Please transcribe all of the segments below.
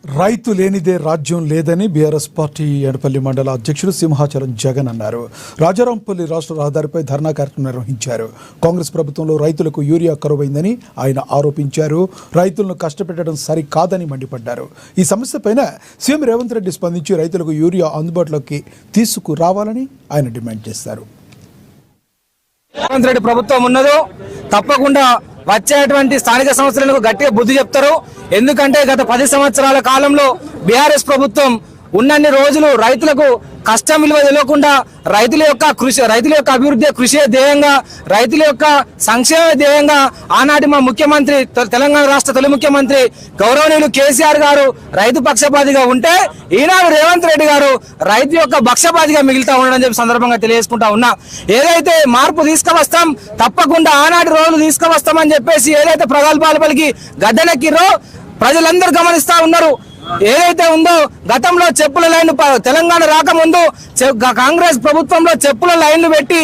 రైతు లేనిదే రాజ్యం లేదని బీఆర్ఎస్ పార్టీ ఎడపల్లి మండల అధ్యక్షుడు సింహాచలం జగన్ అన్నారు. రాజారాంపల్లి రాష్ట్ర రహదారిపై ధర్నా కార్యక్రమం నిర్వహించారు. కాంగ్రెస్ ప్రభుత్వంలో రైతులకు యూరియా కరువైందని ఆయన ఆరోపించారు. రైతులను కష్టపెట్టడం సరికాదని మండిపడ్డారు. ఈ సమస్యపైన సీఎం రేవంత్ రెడ్డి స్పందించి రైతులకు యూరియా అందుబాటులోకి తీసుకురావాలని ఆయన డిమాండ్ చేశారు. రేవంత్ రెడ్డి ప్రభుత్వం ఉన్నదో తప్పకుండా వచ్చేటువంటి స్థానిక సంస్థలకు గట్టిగా బుద్ధి చెప్తారు. ఎందుకంటే గత 10 సంవత్సరాల కాలంలో బీఆర్ఎస్ ప్రభుత్వం ఉన్నన్ని రోజులు రైతులకు కష్టం విలువ తెలియకుండా రైతుల యొక్క అభివృద్ధి కృషి ధ్యేయంగా, రైతుల యొక్క సంక్షేమ ధ్యేయంగా ఆనాటి మా ముఖ్యమంత్రి, తెలంగాణ రాష్ట్ర తొలి ముఖ్యమంత్రి గౌరవనీయులు కేసీఆర్ గారు రైతు పక్షపాతిగా ఉంటే, ఈనాడు రేవంత్ రెడ్డి గారు రైతు యొక్క పక్షపాతిగా మిగులుతా ఉండడం చెప్పి సందర్భంగా తెలియజేసుకుంటా ఉన్నా. ఏదైతే మార్పు తీసుకువస్తాం, తప్పకుండా ఆనాటి రోజులు తీసుకువస్తామని చెప్పేసి ఏదైతే ప్రగల్భాలు పలికి గద్దెనెక్కిరో ప్రజలందరూ గమనిస్తా ఉన్నారు. ఏదైతే ఉందో గతంలో చెప్పుల లైన్ తెలంగాణ రాకముందు కాంగ్రెస్ ప్రభుత్వంలో చెప్పుల లైన్లు పెట్టి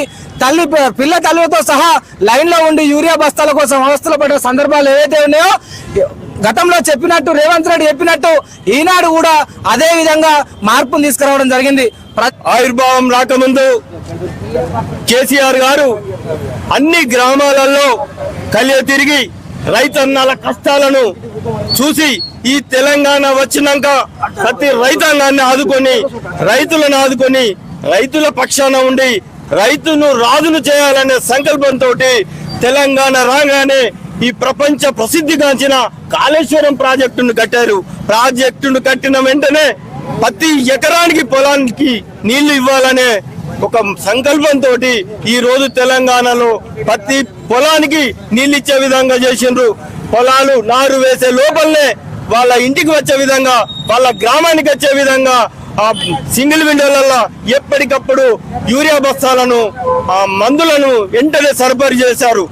పిల్ల తల్లితో సహా లైన్ లో ఉండి యూరియా బస్తాల కోసం అవస్థలు పడే సందర్భాలు ఏవైతే ఉన్నాయో గతంలో చెప్పినట్టు రేవంత్ రెడ్డి చెప్పినట్టు ఈనాడు కూడా అదే విధంగా మార్పును తీసుకురావడం జరిగింది. ఆవిర్భావం రాకముందు కేసీఆర్ గారు అన్ని గ్రామాలలో కలియ తిరిగి రైతన్నల కష్టాలను చూసి ఈ తెలంగాణ వచ్చినాక ప్రతి రైతాంగాన్ని ఆదుకొని రైతుల పక్షాన ఉండి రైతును రాజును చేయాలనే సంకల్పంతో తెలంగాణ రాగానే ఈ ప్రపంచ ప్రసిద్ధిగాంచిన కాళేశ్వరం ప్రాజెక్టును కట్టారు. ప్రాజెక్టును కట్టిన వెంటనే ప్రతి ఎకరానికి పొలానికి నీళ్లు ఇవ్వాలనే ఒక సంకల్పంతో ఈ రోజు తెలంగాణలో ప్రతి పొలానికి నీళ్ళు ఇచ్చే విధంగా చేసిండ్రు. పొలాలు నారు వేసే లోపలనే వాళ్ళ ఇంటికి వచ్చే విధంగా, వాళ్ళ గ్రామానికి వచ్చే విధంగా ఆ సింగిల్ విండోలలో ఎప్పటికప్పుడు యూరియా బస్తాలను, ఆ మందులను వెంటనే సరఫరా చేశారు.